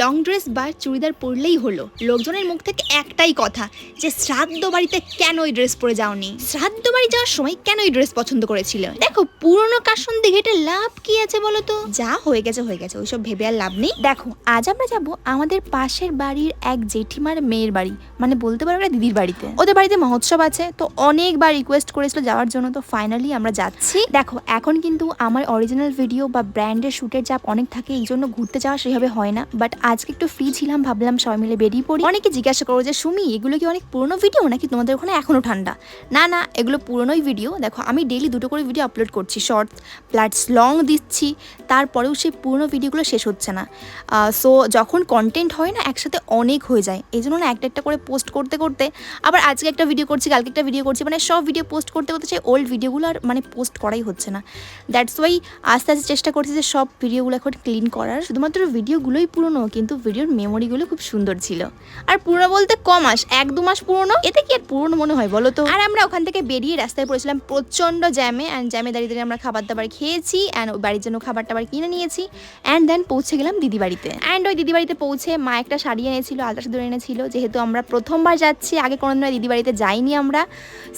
Long dress বা চুড়িদার পরলেই হলো, লোকজনের মুখ থেকে একটাই কথা যে শ্রাদ্ধ বাড়িতে কেন ওই ড্রেস পরে যাওনি, শ্রাদ্ধ বাড়ি যাওয়ার সময় কেন ওই ড্রেস পছন্দ করেছিল। দেখো পুরনো কাশন দেখে এটা লাভ কি আছে বলো তো? যা হয়ে গেছে হয়ে গেছে, ওইসব ভেবে আর লাভ নেই। দেখো আজ আমরা যাবো আমাদের পাশের বাড়ির এক জেঠিমার মেয়ের বাড়ি, মানে বলতে পারো একটা দিদির বাড়িতে। ওদের বাড়িতে মহোৎসব আছে, তো অনেকবার রিকোয়েস্ট করেছিল যাওয়ার জন্য, তো ফাইনালি আমরা যাচ্ছি। দেখো এখন কিন্তু আমার অরিজিনাল ভিডিও বা ব্র্যান্ডের শুটের চাপ অনেক থাকে, এই জন্য ঘুরতে যাওয়া সেভাবে হয় না, বাট আজকে একটু ফ্রি ছিলাম, ভাবলাম সবাই মিলে বেরিয়ে পড়ি। অনেকে জিজ্ঞাসা করো যে সুমি এগুলো কি অনেক পুরনো ভিডিও নাকি তোমাদের ওখানে এখনো ঠান্ডা? না না, এগুলো পুরনোই ভিডিও। দেখো আমি ডেইলি 2টো করে ভিডিও আপলোড করছি, শর্ট প্লাস লং দিচ্ছি, তারপরেও সেই পুরনো ভিডিওগুলো শেষ হচ্ছে না। সো যখন কন্টেন্ট হয় না একসাথে অনেক হয়ে যায়, এই জন্য না একটা একটা করে পোস্ট করতে করতে আবার আজকে একটা ভিডিও করছি, কালকে একটা ভিডিও করছি, মানে সব ভিডিও পোস্ট করতে করতে সেই ওল্ড ভিডিওগুলো আর মানে পোস্ট করাই হচ্ছে না। দ্যাটস ওয়াই আস্তে আস্তে চেষ্টা করছি যে সব ভিডিওগুলো এখন ক্লিন করার। শুধুমাত্র ভিডিওগুলোই পুরনো, কিন্তু ভিডিওর মেমোরিগুলো খুব সুন্দর ছিল। আর পুরনো বলতে মাস 1-2 মাস পুরনো, এতে কি আর পুরনো মনে হয় বলো তো? আর আমরা ওখান থেকে বেরিয়ে রাস্তায় পড়েছিলাম প্রচণ্ড জ্যামে, অ্যান্ড জ্যামে দাঁড়িয়ে দাঁড়িয়ে আমরা খাবার দাবার খেয়েছি, অ্যান্ড ওই বাড়ির জন্য খাবার টাবার কিনে নিয়েছি, অ্যান্ড দেন পৌঁছে গেলাম দিদি বাড়িতে। অ্যান্ড ওই দিদি বাড়িতে পৌঁছে মা একটা শাড়ি এনেছিল, আলতা সিঁদুর এনেছিল, যেহেতু আমরা প্রথমবার যাচ্ছি, আগে কোনোদিন দিদি বাড়িতে যাইনি আমরা।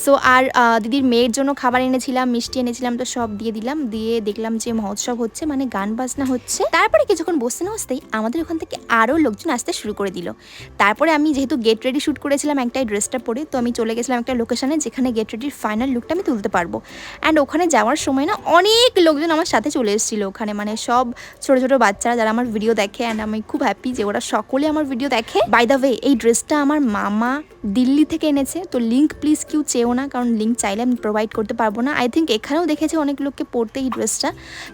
সো আর দিদির মেয়ের জন্য খাবার এনেছিলাম, মিষ্টি এনেছিলাম, তো সব দিয়ে দিলাম। দিয়ে দেখলাম যে মহোৎসব হচ্ছে, মানে গান বাজনা হচ্ছে। তারপরে কিছুক্ষণ বসতে না বসতেই আমাদের ওখান থেকে আরও লোকজন আসতে শুরু করে দিল। তারপরে আমি যেহেতু গেট রেডি শ্যুট করেছিলাম একটাই ড্রেসটা পরে, তো আমি চলে গেছিলাম একটা লোকেশনে যেখানে গেট রেডির ফাইনাল লুকটা আমি তুলতে পারবো। অ্যান্ড ওখানে যাওয়ার সময় না অনেক লোকজন আমার সাথে চলে এসেছিলো ওখানে, মানে সব ছোটো ছোটো বাচ্চারা যারা আমার ভিডিও দেখে, অ্যান্ড আমি খুব হ্যাপি যে ওরা সকলে আমার ভিডিও দেখে। বাই দ্য ওয়ে এই ড্রেসটা আমার মামা দিল্লি থেকে এনেছে, তো লিঙ্ক প্লিজ কেউ চেয়েও না, কারণ লিঙ্ক চাইলে আমি প্রোভাইড করতে পারবো না। আই থিঙ্ক এখানেও দেখেছি অনেক লোককে পরতে এই ড্রেসটা,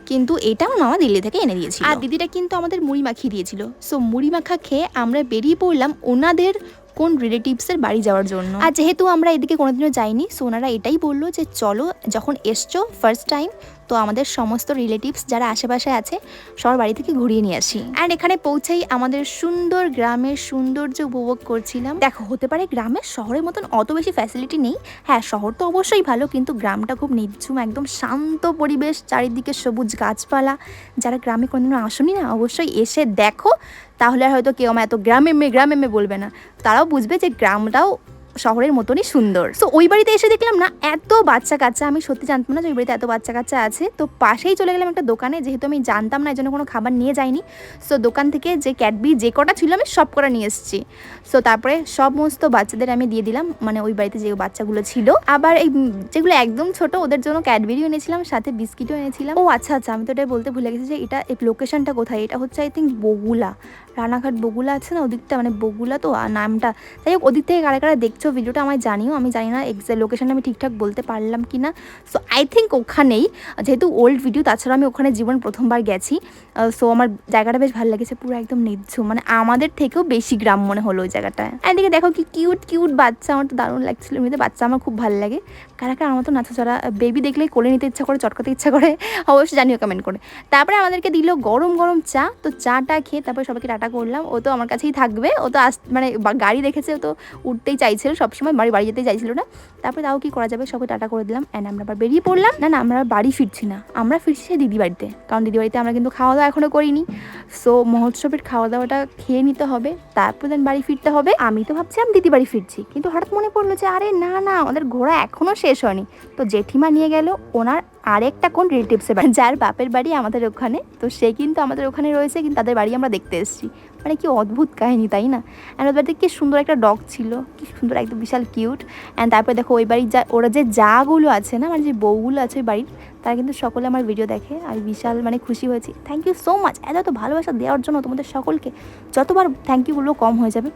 কিন্তু এটা আমার মামা দিল্লি থেকে এনে দিয়েছিল। আর দিদিটা কিন্তু আমাদের মুড়ি মাখিয়ে দিয়েছিল। সো মুড়ি মাখা খেয়ে আমরা বেরিয়ে পড়লাম ওনাদের কোন রিলেটিভসের বাড়ি যাওয়ার জন্য। আর যেহেতু আমরা এদিকে কোনোদিনও যাইনি, সো ওনারা এটাই বললো যে চলো, যখন এসছো ফার্স্ট টাইম, তো আমাদের সমস্ত রিলেটিভস যারা আশেপাশে আছে সবার বাড়ি থেকে ঘুরিয়ে নিয়ে আসি। অ্যান্ড এখানে পৌঁছেই আমাদের সুন্দর গ্রামের সৌন্দর্য উপভোগ করছিলাম। দেখো হতে পারে গ্রামের শহরের মতন অত বেশি ফ্যাসিলিটি নেই, হ্যাঁ শহর তো অবশ্যই ভালো, কিন্তু গ্রামটা খুব নিঝুম, একদম শান্ত পরিবেশ, চারিদিকে সবুজ গাছপালা। যারা গ্রামে কোনোদিনও আসেনি না, অবশ্যই এসে দেখো, তাহলে আর হয়তো কেউ আমার এত গ্রামে মেয়ে বলবে না, তারাও বুঝবে যে গ্রামটাও শহরের মতনই সুন্দর। সো ওই বাড়িতে এসে দেখলাম না এত বাচ্চা কাচ্চা, আমি সত্যি জানতাম না যে ওই বাড়িতে এত বাচ্চা কাচ্চা আছে। তো পাশেই চলে গেলাম একটা দোকানে, যেহেতু আমি জানতাম না এই জন্য কোনো খাবার নিয়ে যাইনি। সো দোকান থেকে যে ক্যাডবেরি যে কটা ছিল আমি সব কটা নিয়ে এসেছি। সো তারপরে সমস্ত বাচ্চাদের আমি দিয়ে দিলাম, মানে ওই বাড়িতে যে বাচ্চাগুলো ছিল। আবার এই যেগুলো একদম ছোট ওদের জন্য ক্যাডবেরিও এনেছিলাম, সাথে বিস্কিটও এনেছিলাম। ও আচ্ছা আচ্ছা, আমি তো এটা বলতে ভুলে গেছি যে এটা এই লোকেশনটা কোথায়। এটা হচ্ছে আই থিঙ্ক বগুলা, রানাঘাট বগুলা আছে না ওদিকটা, মানে বগুলা তো নামটা। যাই হোক ওদিক থেকে কারা কারা দেখছো ভিডিওটা আমায় জানিও, আমি জানি না এক্সাক্ট লোকেশনটা আমি ঠিকঠাক বলতে পারলাম কি না। সো আই থিঙ্ক ওখানেই, যেহেতু ওল্ড ভিডিও, তাছাড়া আমি ওখানে জীবন প্রথমবার গেছি। সো আমার জায়গাটা বেশ ভালো লেগেছে, পুরো একদম নিঝুম, মানে আমাদের থেকেও বেশি গ্রাম মনে হলো ওই জায়গাটায়। এদিকে দেখো কি কিউট কিউট বাচ্চা, আমার তো দারুণ লাগছিলো। এমনিতে বাচ্চা আমার খুব ভালো লাগে, কারা কারা আমার তো নাচাচড়া বেবি দেখলেই কোলে নিতে ইচ্ছা করে, চটকাতে ইচ্ছা করে, অবশ্যই জানিও কমেন্ট করে। তারপরে আমাদেরকে দিল গরম গরম চা, তো চাটা খেয়ে তারপরে সবাইকে টাটা করলাম। ও তো আমার কাছেই থাকবে, ও তো মানে গাড়ি দেখেছে, ও তো উঠতেই চাইছিল সবসময়, বাড়ি যেতেই চাইছিল না। তারপরে তাও কি করা যাবে, সবাই টাটা করে দিলাম, অ্যান্ড আমরা আবার বেরিয়ে পড়লাম। না আমরা বাড়ি ফিরছি না, আমরা ফিরছি সেই দিদি বাড়িতে, কারণ দিদি বাড়িতে আমরা কিন্তু খাওয়া দাওয়া এখনও করিনি। সো মহোৎসবের খাওয়া দাওয়াটা খেয়ে নিতে হবে, তারপর দেন বাড়ি ফিরতে হবে। আমি তো ভাবছিলাম দিদি বাড়ি ফিরছি, কিন্তু হঠাৎ মনে পড়লো যে আরে না না, আমাদের ঘোরা এখনও শেষ হয়নি। তো জেঠিমা নিয়ে গেল ওনার আরেকটা কোন রিলেটিভসের বাড়ি, যার বাপের বাড়ি আমাদের ওখানে, তো সে কিন্তু আমাদের ওখানে রয়েছে, কিন্তু তাদের বাড়ি আমরা দেখতে এসেছি। মানে কি অদ্ভুত কাহিনী তাই না? অ্যান্ড ওর বাড়িতে কি সুন্দর একটা ডগ ছিল, কি সুন্দর, একদম বিশাল কিউট। অ্যান্ড তারপরে দেখো ওই বাড়ির ওরা যে জাগুলো আছে না, মানে যে বউগুলো আছে ওই বাড়ির, তারা কিন্তু সকলে আমার ভিডিও দেখে। আমি বিশাল মানে খুশি হয়েছি, থ্যাংক ইউ সো মাচ এত ভালোবাসা দেওয়ার জন্য তোমাদের সকলকে, যতবার থ্যাংক ইউ বলবো কম হয়ে যাবে।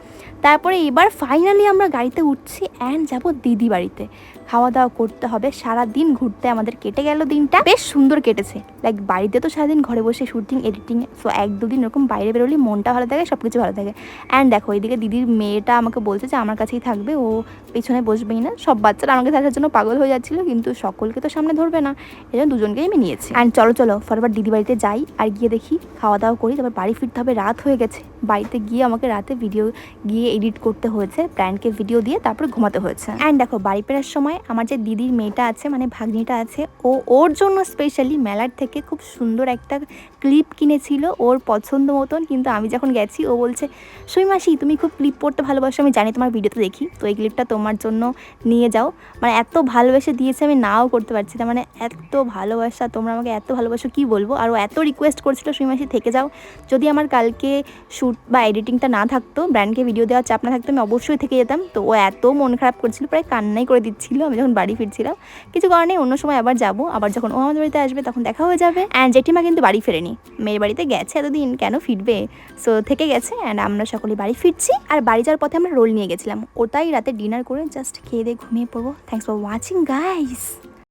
তারপরে এবার ফাইনালি আমরা গাড়িতে উঠছি অ্যান্ড যাবো দিদি বাড়িতে। খাওয়া দাওয়া করতে হবে, সারাদিন ঘুরতে আমাদের কেটে গেল, দিনটা বেশ সুন্দর কেটেছে। লাইক বাড়িতে তো সারাদিন ঘরে বসে শুটিং এডিটিং, সো 1-2 দিন এরকম বাইরে বেরোলে মনটা ভালো থাকে, সব কিছু ভালো থাকে। অ্যান্ড দেখো এইদিকে দিদির মেয়েটা আমাকে বলছে যে আমার কাছেই থাকবে, ও পেছনে বসবেই না। সব বাচ্চারা আমাকে দেখার জন্য পাগল হয়ে যাচ্ছিলো, কিন্তু সকলকে তো সামনে ধরবে না, এই জন্য দুজনকেই আমি নিয়েছি। অ্যান্ড চলো ফরবার দিদি বাড়িতে যাই, আর গিয়ে দেখি খাওয়া দাওয়া করি, তারপর বাড়ি ফিরতে হবে, রাত হয়ে গেছে। বাড়িতে গিয়ে আমাকে রাতে ভিডিও গিয়ে এডিট করতে হয়েছে, ব্র্যান্ডকে ভিডিও দিয়ে তারপর ঘুমাতে হয়েছে। অ্যান্ড দেখো বাড়ি ফেরার সময় সময় আমার যে দিদির মেয়েটা আছে মানে ভাগ্নিটা আছে, ওর জন্য স্পেশালি মেলার থেকে খুব সুন্দর একটা ক্লিপ কিনেছিল ওর পছন্দ মতন। কিন্তু আমি যখন গেছি ও বলছে, সই মাসি তুমি খুব ক্লিপ পড়তে ভালোবাসো, আমি জানি তোমার ভিডিওতে দেখি, তো এই ক্লিপটা তোমার জন্য নিয়ে যাও। মানে এত ভালোবেসে দিয়েছে আমি নাও করতে পারছি না, মানে এত ভালোবাসা, তোমরা আমাকে এত ভালোবাসো কি বলবো। আর ও এত রিকোয়েস্ট করছিল সই মাসি থেকে যাও, যদি আমার কালকে শ্যুট বা এডিটিংটা না থাকতো, ব্র্যান্ডকে ভিডিও দেওয়ার চাপ না থাকতো, আমি অবশ্যই থেকে যেতাম। তো ও এত মন খারাপ করছিল, প্রায় কান্নাই করে দিচ্ছিল আমি যখন বাড়ি ফিরছিলাম। কিছু কারণে অন্য সময় আবার যাবো, আবার যখন ও আমাদের বাড়িতে আসবে তখন দেখা হয়ে যাবে। অ্যান্ড জেঠিমা কিন্তু বাড়ি ফেরেনি, মেয়ের বাড়িতে গেছে এতদিন, কেন ফিরবে, সো থেকে গেছে। অ্যান্ড আমরা সকলে বাড়ি ফিরছি। আর বাড়ি যাওয়ার পথে আমরা রোল নিয়ে গেছিলাম, ওটাই রাতে ডিনার করে জাস্ট খেয়ে দিয়ে ঘুমিয়ে পড়বো। Thanks for watching guys.